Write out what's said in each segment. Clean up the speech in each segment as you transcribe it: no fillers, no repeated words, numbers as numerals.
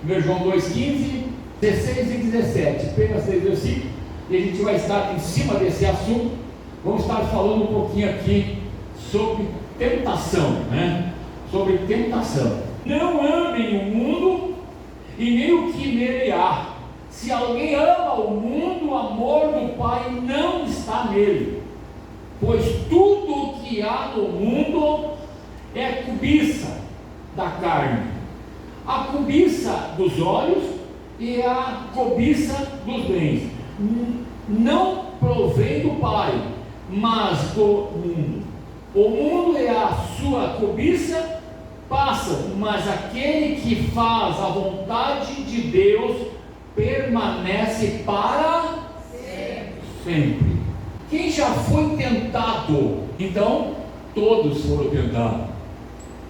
1 João 2,15, 16 e 17, apenas 3 versículos, e a gente vai estar em cima desse assunto. Vamos estar falando um pouquinho aqui sobre tentação, né? Sobre tentação. Não amem o mundo e nem o que nele há. Se alguém ama o mundo, o amor do Pai não está nele. Pois tudo o que há no mundo é cobiça da carne, a cobiça dos olhos e a cobiça dos bens. Não provém do Pai, mas do mundo. O mundo é a sua cobiça, passa, mas aquele que faz a vontade de Deus permanece para sempre. Quem já foi tentado? Então, todos foram tentados.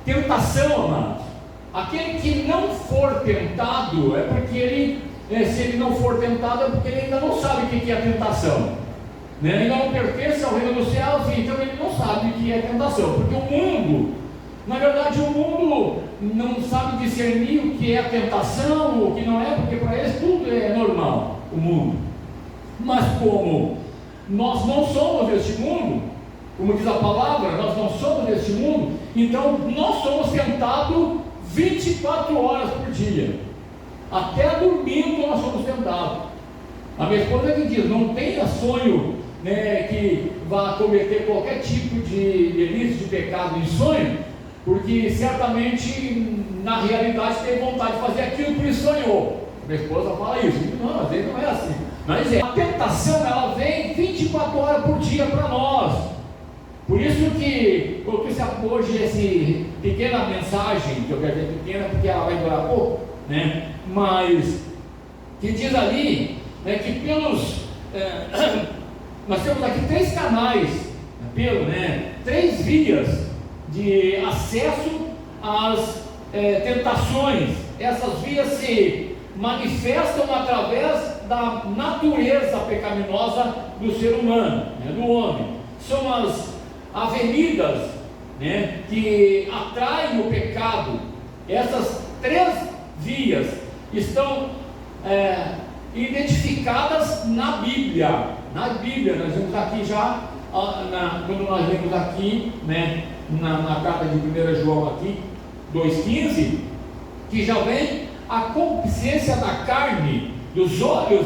Tentação, amados. Aquele que não for tentado, é porque ele, se ele não for tentado, é porque ele ainda não sabe o que é a tentação, né? Ele não pertence ao reino dos céus, então ele não sabe o que é tentação, porque o mundo, na verdade, o mundo não sabe discernir o que é a tentação, o que não é, porque para eles tudo é normal, o mundo. Mas como nós não somos deste mundo, como diz a palavra, nós não somos deste mundo, então nós somos tentados 24 horas por dia, até dormindo nós somos tentados. A minha esposa que diz, não tenha sonho, né, que vá cometer qualquer tipo de delito, de pecado em sonho, porque certamente na realidade tem vontade de fazer aquilo que ele sonhou. Minha esposa fala isso. Não, às vezes não é assim, mas a tentação ela vem 24 horas por dia para nós. Por isso que eu trouxe hoje essa pequena mensagem, que eu quero dizer pequena porque ela vai durar pouco, né? Mas que diz ali, né, que pelos nós temos aqui 3 canais, três vias de acesso às tentações. Essas vias se manifestam através da natureza pecaminosa do ser humano, né, do homem. São as avenidas, né, que atraem o pecado. Essas 3 vias estão identificadas na Bíblia. Na Bíblia, nós vemos aqui já, quando nós vemos aqui, né, na carta de 1 João aqui, 2,15, que já vem a concupiscência da carne, dos olhos,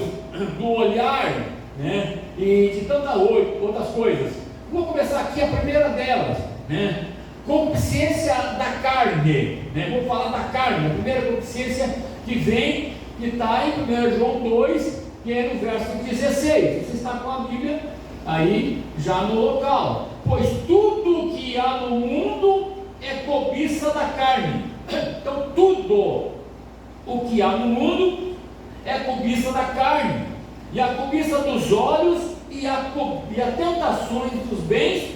do olhar, né, e de tantas outras coisas. Vou começar aqui a primeira delas, né? Concupiscência da carne, né? Vou falar da carne. A primeira concupiscência que vem, que está em 1 João 2, que é no verso 16. Você está com a Bíblia aí já no local. Pois tudo que há no mundo é cobiça da carne. Então tudo o que há no mundo é cobiça da carne, e a cobiça dos olhos e a tentações dos bens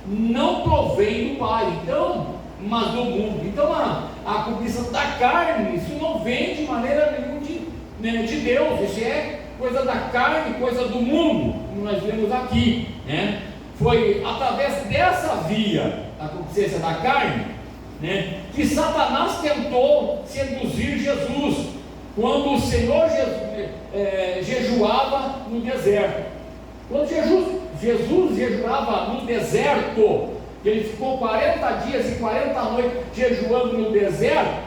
não provém do Pai, então, mas do mundo. Então a cobiça da carne, isso não vem de maneira nenhuma de Deus. Isso é coisa da carne, coisa do mundo, como nós vemos aqui, né? Foi através dessa via, a concupiscência da carne, né, que Satanás tentou seduzir Jesus, quando o Senhor jejuava no deserto. Quando Jesus jejuava no deserto, ele ficou 40 dias e 40 noites jejuando no deserto.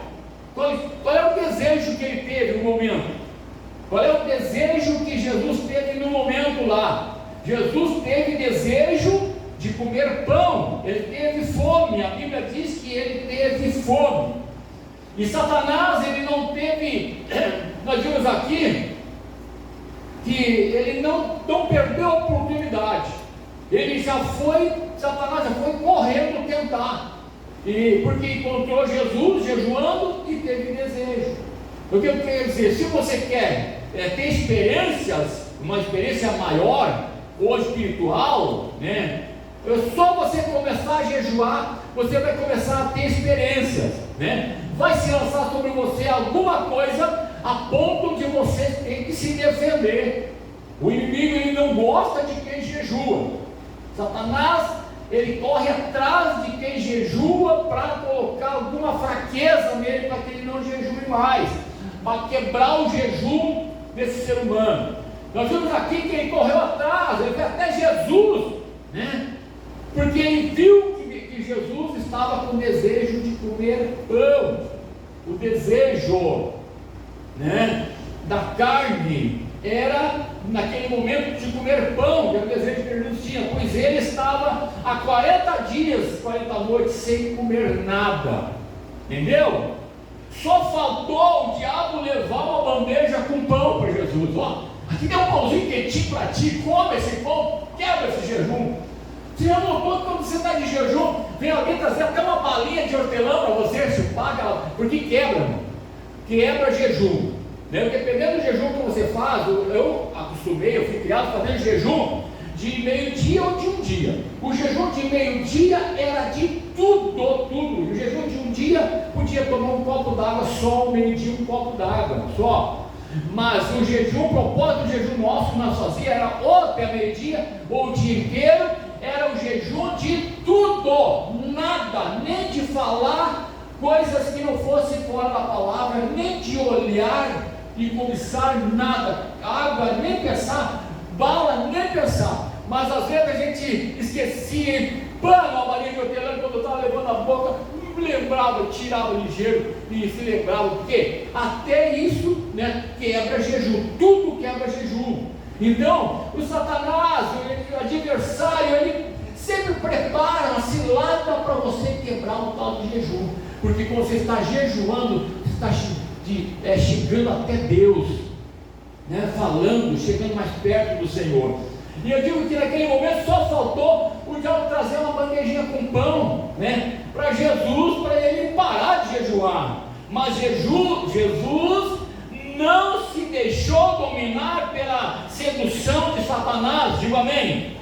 Qual é o desejo que ele teve no momento? Qual é o desejo que Jesus teve no momento lá? Jesus teve desejo de comer pão, ele teve fome. A Bíblia diz que ele teve fome. E Satanás, ele não teve, nós vimos aqui, que ele não perdeu a oportunidade. Ele Satanás já foi correndo tentar, porque encontrou Jesus jejuando e teve desejo. O que eu quero dizer, se você quer ter experiências, uma experiência maior ou espiritual, né, só você começar a jejuar, você vai começar a ter experiências, né? Vai se lançar sobre você alguma coisa a ponto de você ter que se defender. O inimigo, ele não gosta de quem jejua. Satanás, ele corre atrás de quem jejua para colocar alguma fraqueza nele, para que ele não jejue mais. para quebrar o jejum desse ser humano. Nós vimos aqui que ele correu atrás, ele foi até Jesus, né? Porque ele viu que Jesus estava com desejo de comer pão, o desejo, né, da carne era naquele momento de comer pão, que era o desejo que Jesus tinha, pois ele estava há 40 dias, 40 noites sem comer nada, entendeu? Só faltou o diabo levar uma bandeja com pão para Jesus. Ó, aqui tem um pãozinho quentinho para ti, come esse pão, quebra esse jejum. Você já notou que quando você está de jejum, vem alguém trazer até uma balinha de hortelã para você chupar, porque quebra, quebra jejum, né? Dependendo do jejum que você faz, eu acostumei, eu fui criado fazendo jejum de meio-dia ou de um dia. O jejum de meio-dia era de tudo. O jejum de um dia podia tomar um copo d'água só, meio-dia um copo d'água só. Mas o jejum, o propósito do jejum nosso que nós fazíamos era ou até meio-dia ou o dia inteiro, era o jejum de tudo, nada, nem de falar coisas que não fossem fora da palavra, nem de olhar e cobiçar nada, água nem pensar, bala nem pensar. Mas às vezes a gente esquecia, uma balinha de hortelã, quando eu estava levando a boca, me lembrava, tirava ligeiro e se lembrava, porque até isso, né, quebra jejum, tudo quebra jejum. Então, o Satanás, o adversário, ele sempre prepara uma cilada para você quebrar o tal de jejum, porque quando você está jejuando, você está chegando até Deus, né, falando, chegando mais perto do Senhor. E eu digo que naquele momento só faltou o diabo trazer uma bandejinha com pão, né, para Jesus, para ele parar de jejuar. Mas Jesus não se deixou dominar pela sedução de Satanás, digo amém?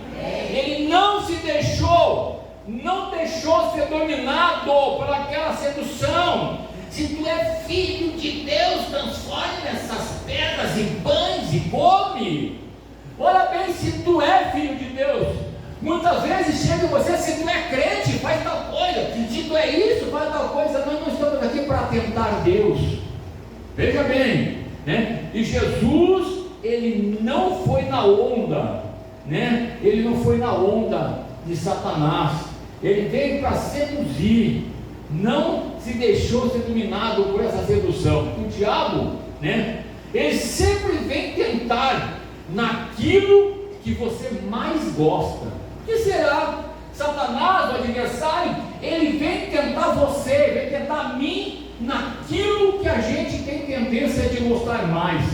Ele não se deixou, não deixou ser dominado por aquela sedução. Se tu é filho de Deus, transforme essas pedras em pães e come. Olha bem, se tu é filho de Deus, muitas vezes chega você, se tu é crente, faz tal coisa, se tu é isso, faz tal coisa. Nós não estamos aqui para tentar Deus, veja bem, né? E Jesus, ele não foi na onda, né? Ele não foi na onda de Satanás, ele veio para seduzir, não se deixou ser dominado por essa sedução. O diabo, né, ele sempre vem tentar naquilo que você mais gosta. O que será? Satanás, o adversário, ele vem tentar você, vem tentar a mim naquilo que a gente tem tendência de gostar mais.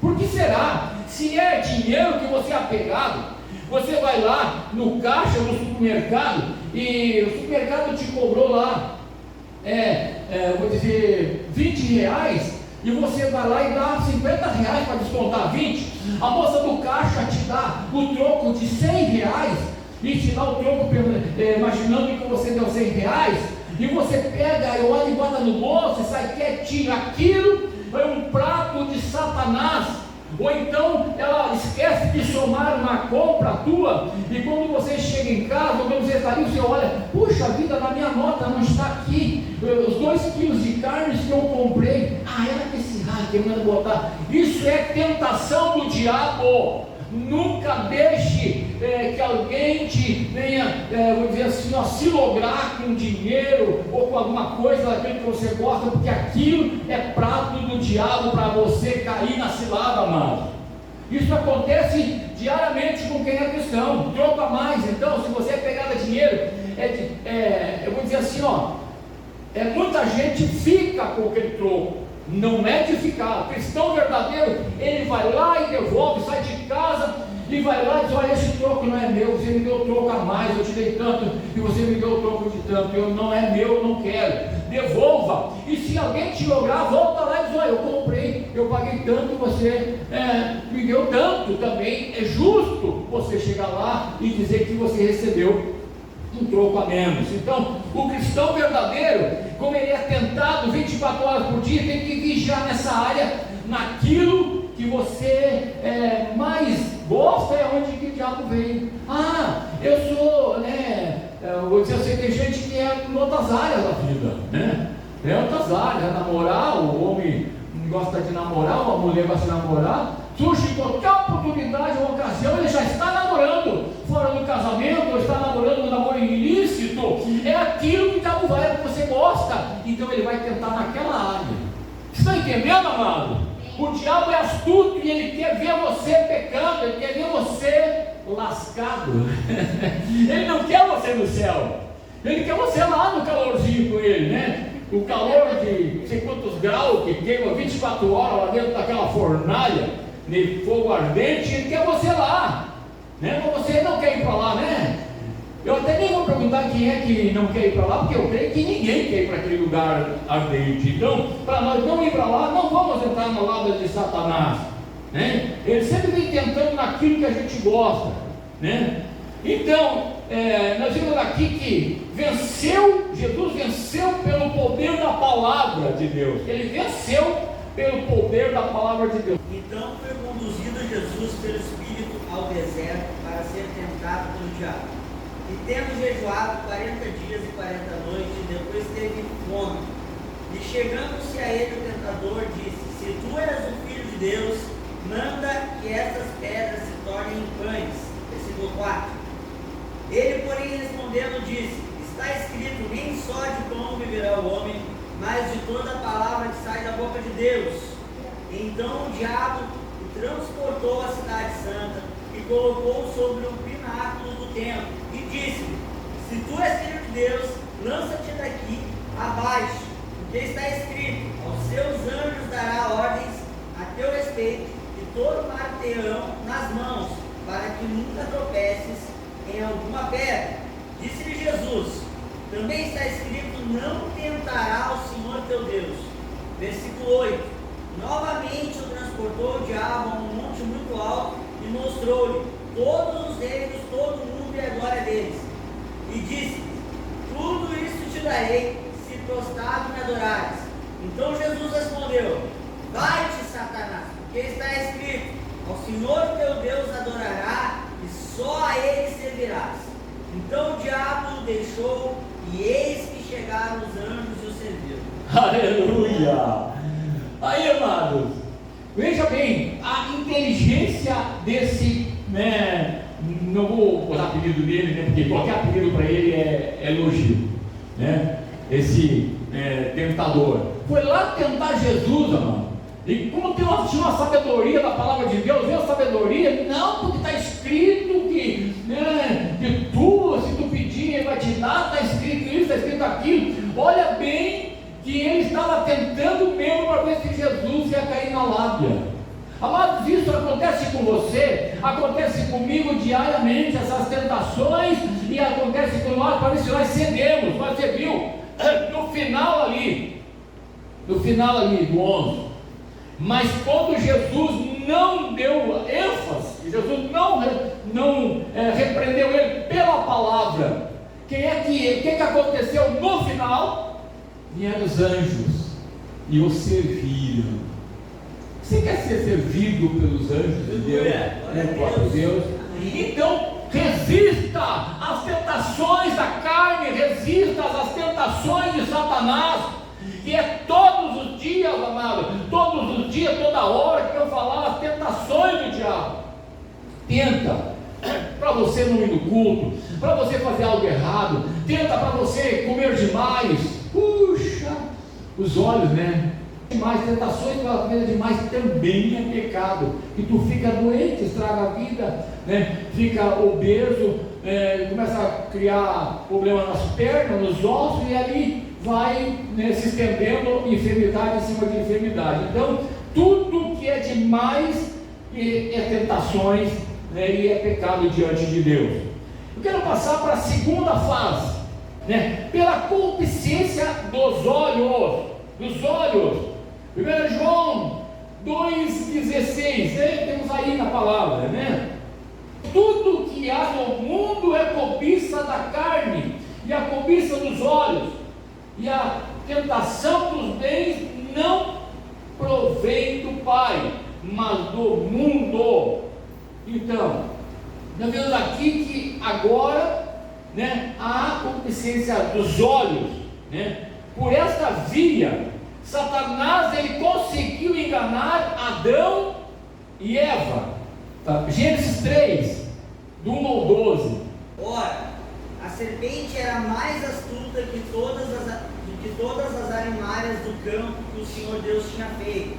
Por que será? Se é dinheiro que você é apegado, você vai lá no caixa do supermercado e o supermercado te cobrou lá, vou dizer, 20 reais, e você vai lá e dá 50 reais para descontar 20, a moça do caixa te dá o troco de 100 reais, e te dá o troco imaginando que você deu 100 reais, e você pega e olha e bota no bolso e sai quietinho. Aquilo é um prato de Satanás. Ou então ela esquece de somar uma compra tua, e quando você chega em casa, ou quando você está ali, você olha, puxa vida, na minha nota não está aqui os 2 quilos de carnes que eu comprei. Ela que esse raio que manda botar. Isso é tentação do diabo. Nunca deixe que alguém te venha, vou dizer assim, se lograr com dinheiro ou com alguma coisa daquilo que você gosta, porque aquilo é prato do diabo para você cair na cilada, amado. Isso acontece diariamente com quem é cristão. Troco a mais. Então, se você pegar dinheiro, eu vou dizer assim, muita gente fica com aquele troco. Não é de ficar. O cristão verdadeiro, ele vai lá e devolve, sai de casa e vai lá e diz, olha, esse troco não é meu, você me deu o troco a mais, eu te dei tanto e você me deu o troco de tanto, não é meu, eu não quero. Devolva. E se alguém te lograr, volta lá e diz, olha, eu comprei, eu paguei tanto e você me deu tanto. Também é justo você chegar lá e dizer que você recebeu um troco a menos. Então, o cristão verdadeiro, como ele é tentado 24 horas por dia, tem que vigiar nessa área, naquilo que você mais gosta, é onde que o diabo vem. Eu sou, vou dizer assim, tem gente que é em outras áreas da vida, né? Em outras áreas, namorar, o homem gosta de namorar, uma mulher gosta de namorar, surge qualquer oportunidade ou ocasião, ele já está namorando, fora do casamento, ou está namorando um namoro ilícito, é aquilo que você gosta, então ele vai tentar naquela área. Você está entendendo, amado? O diabo é astuto e ele quer ver você pecando, ele quer ver você lascado. Ele não quer você no céu, ele quer você lá no calorzinho com ele, né? O calor de não sei quantos graus que queima 24 horas lá dentro daquela fornalha de fogo ardente, ele quer você lá, né? Mas você não quer ir para lá, né? Eu até nem vou perguntar quem é que não quer ir para lá, porque eu creio que ninguém quer ir para aquele lugar ardente. Então, para nós não ir para lá, não vamos entrar no lado de Satanás, né? Ele sempre vem tentando naquilo que a gente gosta, né? Então, nós vimos aqui que Jesus venceu pelo poder da palavra de Deus. Ele venceu pelo poder da palavra de Deus. Então foi conduzido Jesus pelo Espírito ao deserto para ser tentado pelo diabo. E tendo jejuado 40 dias e 40 noites, depois teve fome. E chegando-se a ele o tentador, disse: Se tu és o Filho de Deus, manda que estas pedras se tornem pães. Versículo 4. Ele, porém, respondendo, disse: Está escrito, nem só de pão viverá o homem, mas de toda a palavra que sai da boca de Deus. Então o diabo o transportou à cidade santa e colocou sobre o pináculo do templo e disse-lhe: Se tu és filho de Deus, lança-te daqui abaixo, porque está escrito: Aos seus anjos dará ordens a teu respeito e tomar-te-ão nas mãos, para que nunca tropeces em alguma pedra. Disse-lhe Jesus: Também está escrito: Não tentará o Senhor teu Deus. Versículo 8. Novamente o transportou o diabo a um monte muito alto e mostrou-lhe todos os reinos, todo o mundo e a glória deles. E disse: Tudo isso te darei, se prostrado me adorares. Então Jesus respondeu: Vai-te, Satanás, porque está escrito: Ao Senhor teu Deus adorará e só a ele servirás. Então o diabo o deixou, e eis que chegaram os anjos e o serviram. Aleluia! Aí, amados, veja bem, a inteligência desse, né, não vou usar apelido dele, né, porque qualquer apelido para ele é elogio, né? Esse tentador foi lá tentar Jesus, amado. E como tinha uma sabedoria da palavra de Deus, viu a sabedoria? Não, porque está escrito que tu, se tu pedir, ele vai te dar, está escrito isso, está escrito aquilo. Olha bem que ele estava tentando mesmo para ver se Jesus ia cair na lábia. Amados, isso acontece com você, acontece comigo diariamente, essas tentações, e acontece com nós, para ver se nós cedemos. Mas você viu, no final ali do 11, mas quando Jesus não deu ênfase, Jesus não repreendeu ele pela palavra, o que aconteceu no final? Vieram os anjos e o serviram. Você quer ser servido pelos anjos de Deus, pelo próprio Deus? Então resista às tentações da carne, resista às tentações de Satanás, que é todos os dias, amado, todos os dias, toda hora que eu falar as tentações do diabo. Tenta para você não ir no culto, para você fazer algo errado, tenta para você comer demais. Puxa, os olhos, né? Demais, tentações pela comida demais também é pecado. E tu fica doente, estraga a vida, né? Fica obeso, começa a criar problema nas pernas, nos ossos, e ali vai, né, se estendendo enfermidade em cima de enfermidade. Então, tudo que é demais é tentações, né, e é pecado diante de Deus. Eu quero passar para a segunda fase, né? Pela concupiscência dos olhos. 1 João 2,16, temos aí na palavra, né? Tudo que há no mundo é cobiça da carne, e a cobiça dos olhos, e a tentação dos bens não provém do Pai, mas do mundo. Então, nós vemos aqui que agora, né, há concupiscência dos olhos, né? Por esta via Satanás, ele conseguiu enganar Adão e Eva. Gênesis 3, do 1 ao 12. Ora, a serpente era mais astuta do que todas as animalhas do campo que o Senhor Deus tinha feito.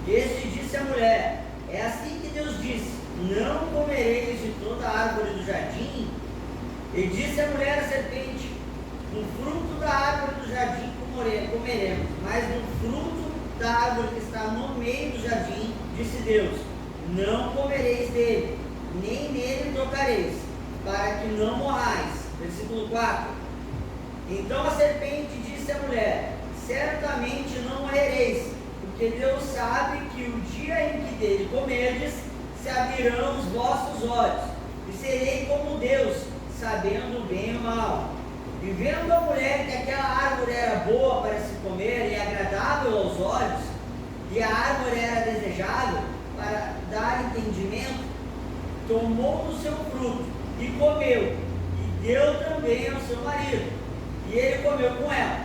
Este disse à mulher: é assim que Deus disse: não comereis de toda a árvore do jardim? E disse a mulher à serpente: no fruto da árvore do jardim comeremos, mas no fruto da árvore que está no meio do jardim, disse Deus: não comereis dele, nem nele tocareis, para que não morrais. Versículo 4. Então a serpente disse à mulher: certamente não morrereis, porque Deus sabe que o dia em que dele comerdes, se abrirão os vossos olhos, e serei como Deus, sabendo o bem e o mal. E vendo a mulher que aquela árvore era boa para se comer e agradável aos olhos, e a árvore era desejável para dar entendimento, tomou do seu fruto e comeu, e deu também ao seu marido, e ele comeu com ela.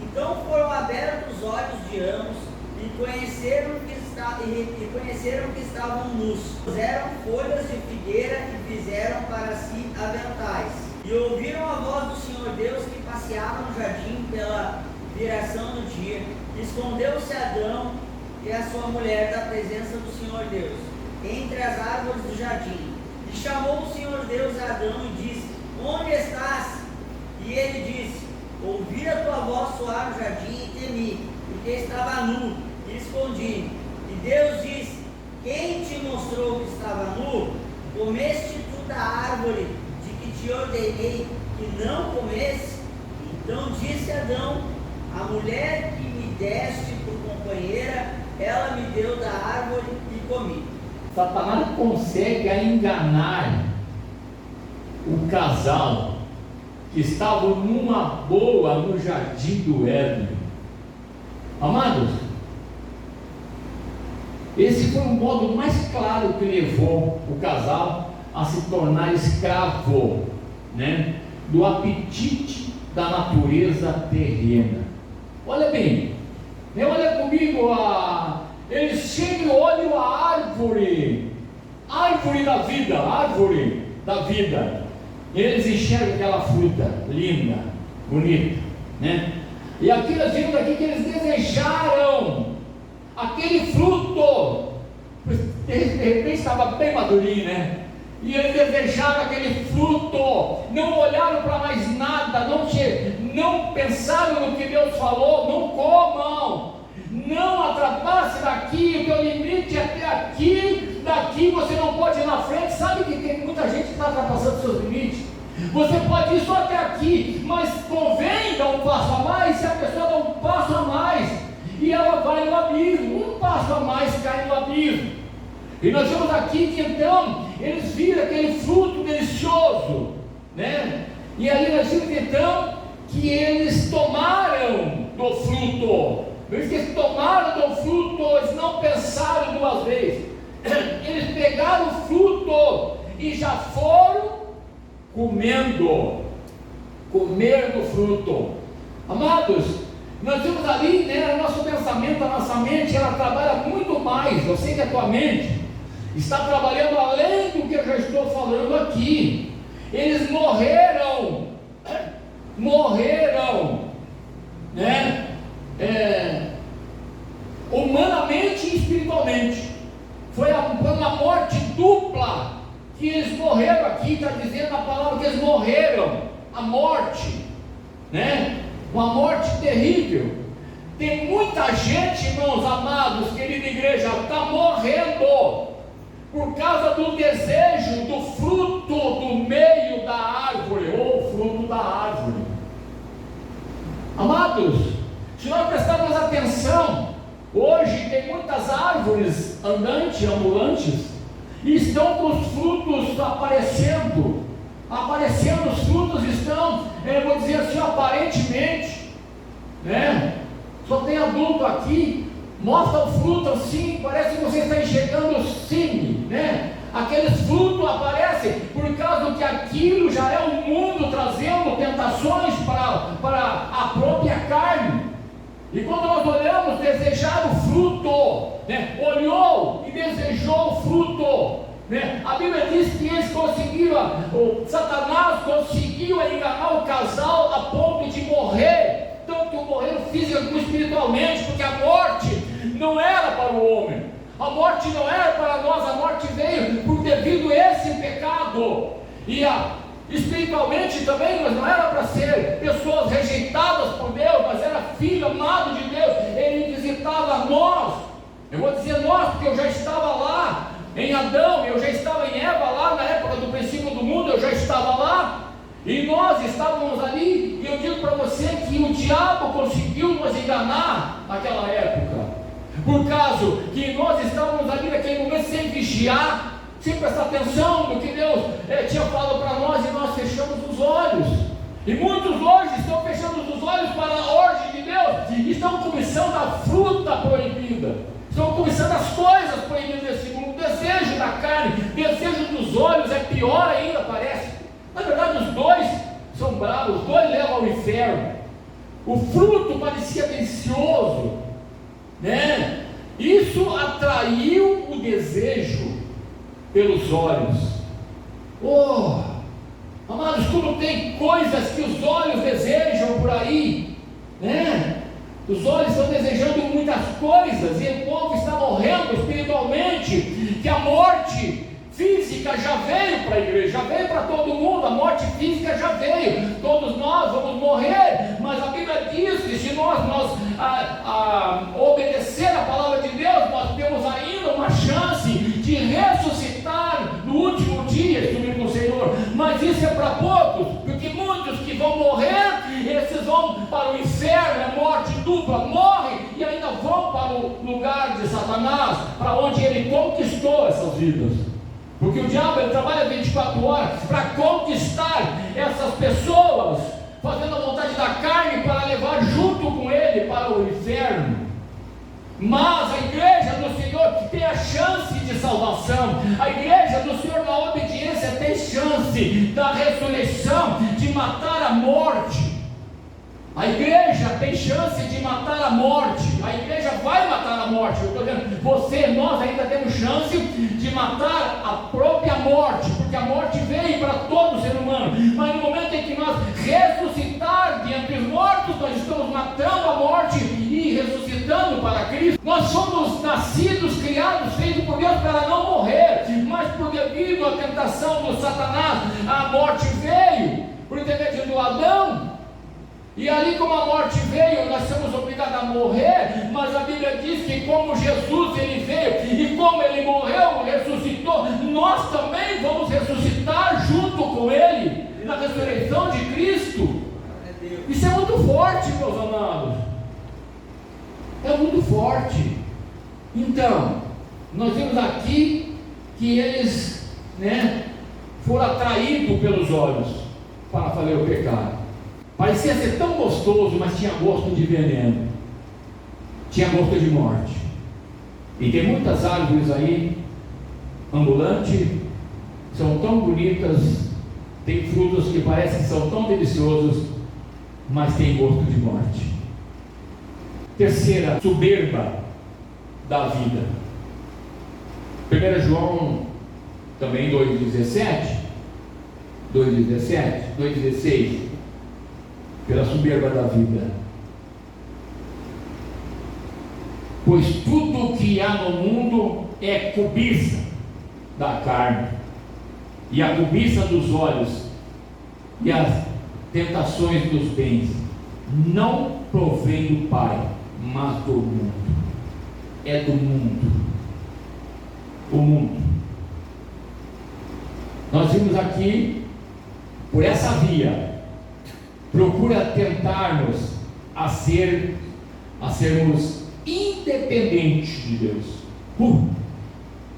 Então foram abertos os olhos de ambos, e conheceram que estavam nus. Puseram folhas de figueira e fizeram para si aventais. E ouviram a voz do Senhor Deus que passeava no jardim pela viração do dia. Escondeu-se Adão e a sua mulher da presença do Senhor Deus entre as árvores do jardim. E chamou o Senhor Deus a Adão e disse: onde estás? E ele disse: ouvi a tua voz soar no jardim e temi, porque estava nu e escondi. E Deus disse: quem te mostrou que estava nu? Comeste tu da árvore de que te ordenei que não comesse? Então disse Adão: a mulher que me deste por companheira, ela me deu da árvore e comi. Satanás consegue enganar o casal que estava numa boa no jardim do Éden. Amados, esse foi o modo mais claro que levou o casal a se tornar escravo, né, do apetite da natureza terrena. Olha bem, olha comigo, eles chegam e olham a árvore da vida, e eles enxergam aquela fruta linda, bonita, né? E aqui nós vimos aqui que eles desejaram aquele fruto, de repente estava bem madurinho, né? E eles desejaram aquele fruto, não olharam para mais nada, não pensaram no que Deus falou, não comam, não ultrapasse daqui, o teu limite é até aqui, daqui você não pode ir na frente. Sabe que tem muita gente que está ultrapassando seus limites. Você pode ir só até aqui, mas convém dar um passo a mais. Se a pessoa dá um passo a mais, e ela vai no abismo, um passo a mais cai no abismo. E nós vemos aqui que então eles viram aquele fruto delicioso, né? E aí nós vimos então que eles tomaram do fruto. Eles tomaram do fruto, eles não pensaram duas vezes. Eles pegaram o fruto e já foram comer do fruto. Amados, nós vimos ali, né, o nosso pensamento, a nossa mente, ela trabalha muito mais. Eu sei que a tua mente está trabalhando além do que eu já estou falando aqui. Eles morreram, né? Humanamente e espiritualmente. Foi uma morte dupla que eles morreram aqui. Está dizendo a palavra que eles morreram, a morte, né? Uma morte terrível. Tem muita gente, irmãos amados, querida igreja, está morrendo por causa do desejo do fruto do meio da árvore, ou fruto da árvore. Amados, se nós prestarmos atenção, hoje tem muitas árvores ambulantes, e estão com os frutos aparecendo, os frutos estão, eu vou dizer assim, aparentemente, né? Só tem adulto aqui, mostra o fruto assim, parece que você está enxergando o cime, né? Aqueles frutos aparecem por causa que aquilo já é o mundo trazendo tentações para a própria carne. E quando nós olhamos, desejar o fruto, né? Olhou e desejou o fruto, né? A Bíblia diz que eles conseguiram, o Satanás conseguiu enganar o casal a ponto de morrer, tanto morreram física como espiritualmente, porque a morte não era para o homem, a morte não era para nós, a morte veio por devido a esse pecado, e espiritualmente também, mas não era para ser pessoas rejeitadas por Deus, mas era filho amado de Deus. Ele visitava nós, eu vou dizer nós, porque eu já estava lá em Adão, eu já estava em Eva, lá na época do princípio do mundo, eu já estava lá, e nós estávamos ali, e eu digo para você que o diabo conseguiu nos enganar naquela época, por causa que nós estávamos ali naquele momento sem vigiar, sem prestar atenção no que Deus tinha falado para nós, e nós fechamos os olhos. E muitos hoje estão fechando os olhos para a ordem de Deus, e estão cobiçando a fruta proibida, estão cobiçando as coisas proibidas desse mundo. O desejo da carne, o desejo dos olhos é pior ainda, parece. Na verdade, os dois são bravos, os dois levam ao inferno. O fruto parecia delicioso, né? Isso atraiu o desejo pelos olhos. Oh, amados, como tem coisas que os olhos desejam por aí, né? Os olhos estão desejando muitas coisas, e o povo está morrendo espiritualmente, que a morte física já veio para a igreja, já veio para todo mundo, a morte física já veio, todos nós vamos morrer, mas a Bíblia diz que se nós obedecer a palavra de Deus, nós temos ainda uma chance de ressuscitar no último dia, subir com o Senhor. Mas isso é para poucos, porque muitos que vão morrer, esses vão para o inferno, é morte dupla, morrem e ainda vão para o lugar de Satanás, para onde ele conquistou essas vidas. Porque o diabo, ele trabalha 24 horas para conquistar essas pessoas, fazendo a vontade da carne, para levar junto com ele para o inferno. Mas a igreja do Senhor tem a chance de salvação, a igreja do Senhor na obediência tem chance da ressurreição, de matar a morte. A igreja tem chance de matar a morte, a igreja vai matar a morte. Eu estou dizendo, você, nós ainda temos chance de matar a própria morte, porque a morte veio para todo ser humano, mas no momento em que nós ressuscitar diante dos mortos, nós estamos matando a morte e ressuscitando para Cristo. Nós somos nascidos, criados, feitos por Deus para não morrer, mas por devido à tentação do Satanás, a morte veio por intermédio do Adão. E ali, como a morte veio, nós somos obrigados a morrer, mas a Bíblia diz que como Jesus ele veio, e como ele morreu, ressuscitou, nós também vamos ressuscitar junto com ele, na ressurreição de Cristo. Isso é muito forte, meus amados, é muito forte. Então, nós vimos aqui que eles, foram atraídos pelos olhos para fazer o pecado. Parecia ser tão gostoso, mas tinha gosto de veneno, tinha gosto de morte. E tem muitas árvores aí, ambulantes, são tão bonitas, tem frutos que parecem que são tão deliciosos, mas tem gosto de morte. Terceira, soberba da vida. 1 João, também 2,17, 2,16, pela soberba da vida. Pois tudo que há no mundo é cobiça da carne, e a cobiça dos olhos, e as tentações dos bens, não provém do Pai, mas do mundo. É do mundo. O mundo. Nós vimos aqui, por essa via, procura tentar-nos a sermos independentes de Deus.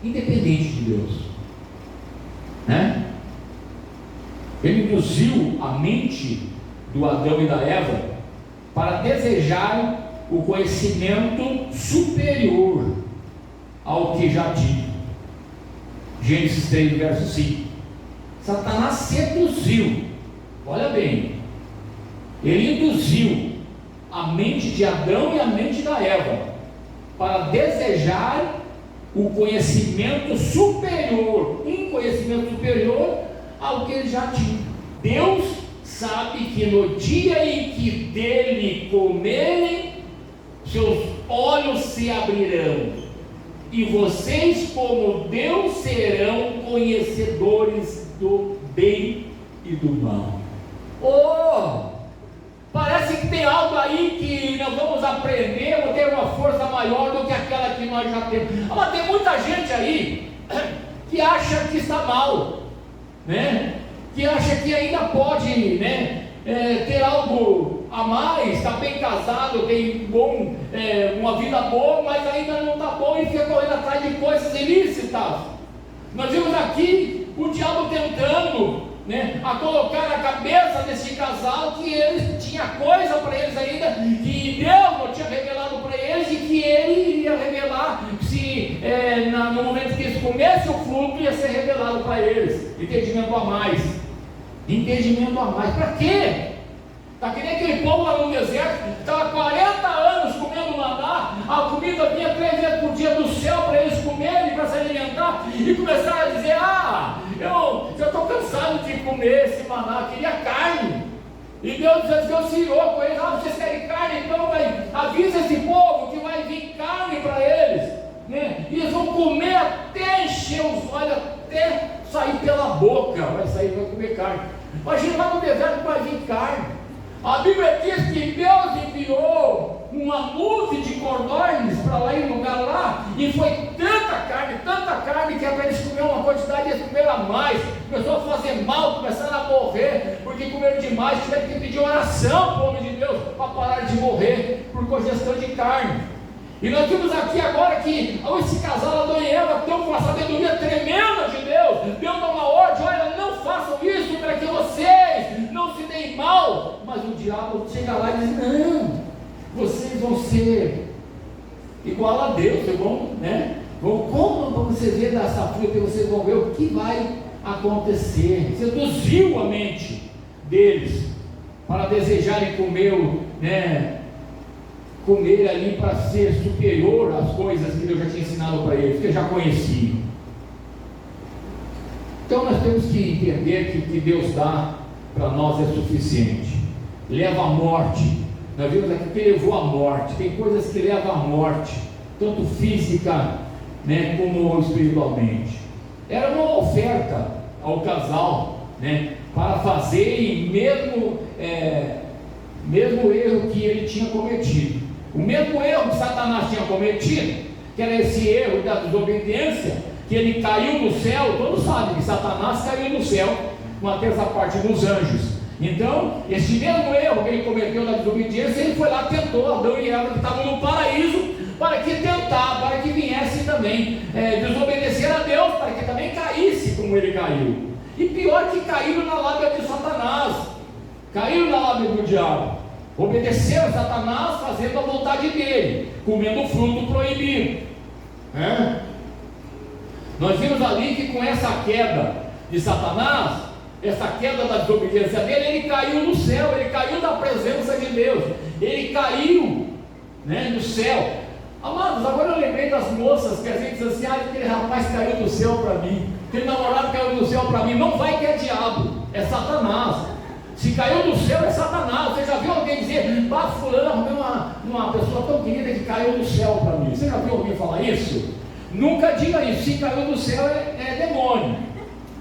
Independente de Deus, Ele induziu a mente do Adão e da Eva para desejar o conhecimento superior ao que já tinha. Gênesis 3, verso 5. Satanás seduziu, olha bem, ele induziu a mente de Adão e a mente da Eva, para desejar o conhecimento superior, um conhecimento superior ao que ele já tinha. Deus sabe que no dia em que dele comerem, seus olhos se abrirão, e vocês, como Deus, serão conhecedores do bem e do mal. Parece que tem algo aí que nós vamos aprender, vamos ter uma força maior do que aquela que nós já temos. Mas tem muita gente aí que acha que está mal, né? Que acha que ainda pode, né, ter algo a mais, está bem casado, tem uma vida boa, mas ainda não está bom e fica correndo atrás de coisas ilícitas. Nós vimos aqui o diabo tentando, né, a colocar na cabeça desse casal que eles tinha coisa para eles ainda, que Deus não tinha revelado para eles e que ele iria revelar se no momento que eles comessem o fruto ia ser revelado para eles. Entendimento a mais. Para quê? Está que nem aquele povo lá no deserto, estava 40 anos comendo maná, a comida vinha 3 vezes por dia do céu para eles comerem, para se alimentar, e começaram a dizer: eu estou cansado de comer esse maná, queria carne. E Deus tirou com eles: vocês querem carne? Então avisa esse povo que vai vir carne para eles, né? E eles vão comer até encher os olhos, até sair pela boca, vai comer carne. Imagina, lá no deserto vai vir carne. A Bíblia diz que Deus enviou uma nuvem de cordões para lá e lugar lá, e foi tanta carne, que para eles comer uma quantidade, eles comeram mais, começou a fazer mal, começaram a morrer, porque comeram demais, tiveram que pedir oração para o homem de Deus, para parar de morrer, por congestão de carne. E nós vimos aqui agora que esse casal, Adão e Eva, estão com uma sabedoria tremenda de Deus. Deus dá uma ordem: olha, não façam isso para que vocês não se deem mal. Mas o diabo chega lá e diz: não, vocês vão ser igual a Deus, vocês vão, né? Como vocês verem dessa fruta, vocês vão ver o que vai acontecer. Seduziu a mente deles para desejarem comer, né? Comer ali para ser superior às coisas que Deus já tinha ensinado para eles, que eles já conheciam. Então nós temos que entender que o que Deus dá para nós é suficiente. Leva à morte. Nós vimos aqui que levou à morte. Tem coisas que levam à morte, tanto física, né, como espiritualmente. Era uma oferta ao casal, né, para fazer, e mesmo erro que ele tinha cometido. O mesmo erro que Satanás tinha cometido, que era esse erro da desobediência, que ele caiu do céu. Todos sabem que Satanás caiu do céu com a terça parte dos anjos. Então, esse mesmo erro que ele cometeu da desobediência, ele foi lá, tentou Adão e Eva, que estavam no paraíso, para que viesse também desobedecer a Deus, para que também caísse como ele caiu. E pior que caíram na lábia de Satanás, caíram na lábia do diabo. Obedeceram a Satanás, fazendo a vontade dele, comendo o fruto proibido. Nós vimos ali que com essa queda de Satanás, essa queda da desobediência dele, ele caiu no céu, ele caiu da presença de Deus, ele caiu, né, no céu. Amados, agora eu lembrei das moças que a gente diz assim: aquele rapaz caiu do céu para mim, aquele namorado caiu do céu para mim. Não vai que é diabo, é Satanás. Se caiu do céu é Satanás. Você já viu alguém dizer: fulano, arrumei uma pessoa tão querida que caiu do céu para mim? Você já viu alguém falar isso? Nunca diga isso. Se caiu do céu é demônio.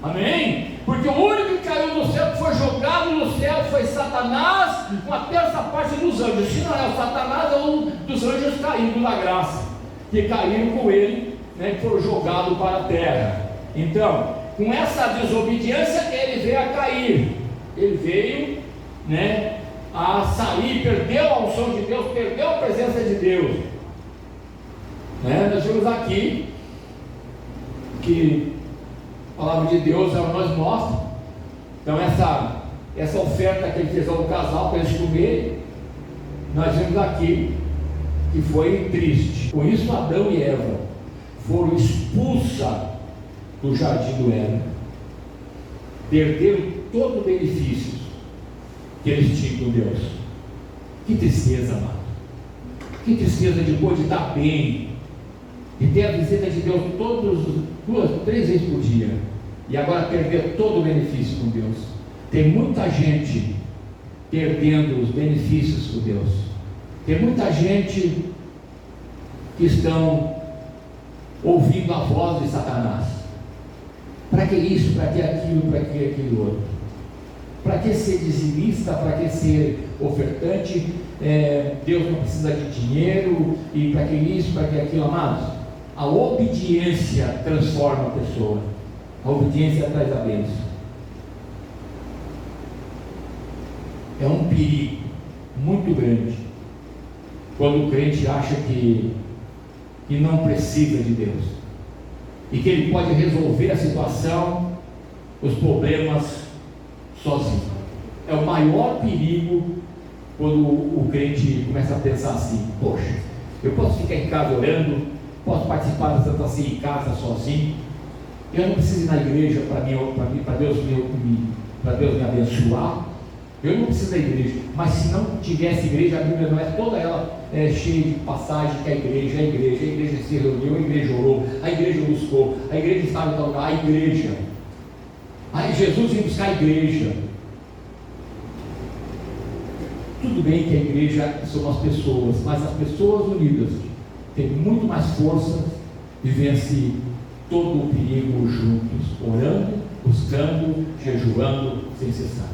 Amém? Porque o único que caiu do céu, que foi jogado no céu, foi Satanás, com a terça parte dos anjos. Se não é o Satanás, é um dos anjos caídos da graça, que caíram com ele, né, que foram jogados para a terra. Então, com essa desobediência, ele veio a cair. Ele veio, né, a sair, perdeu a unção de Deus, perdeu a presença de Deus. Nós vimos aqui que a palavra de Deus ela nos mostra. Então essa oferta que ele fez ao casal para eles comerem, nós vimos aqui que foi triste. Com isso, Adão e Eva foram expulsos do jardim do Éden, perderam todo o benefício que eles tinham com Deus. Que tristeza, amado. Que tristeza depois de estar bem, de ter a visita de Deus duas, 3 vezes por dia, e agora perder todo o benefício com Deus. Tem muita gente perdendo os benefícios com Deus. Tem muita gente que estão ouvindo a voz de Satanás. Para que isso? Para que aquilo? Para que aquilo outro? Para que ser dizimista? Para que ser ofertante? Deus não precisa de dinheiro. E para que isso? Para que aquilo? Amados, a obediência transforma a pessoa. A obediência traz a bênção. É um perigo muito grande quando o crente acha que não precisa de Deus e que ele pode resolver a situação, os problemas sozinho. É o maior perigo quando o crente começa a pensar assim: poxa, eu posso ficar em casa orando, posso participar da Santa Ceia em casa sozinho, eu não preciso ir na igreja para Deus me abençoar. Eu não preciso da igreja. Mas se não tivesse igreja, a Bíblia não é toda ela cheia de passagem que a igreja se reuniu, a igreja orou, a igreja buscou, a igreja estava em tal lugar, a igreja. Aí Jesus veio buscar a igreja. Tudo bem que a igreja são as pessoas, mas as pessoas unidas têm muito mais força e vencem todo o perigo juntos, orando, buscando, jejuando sem cessar.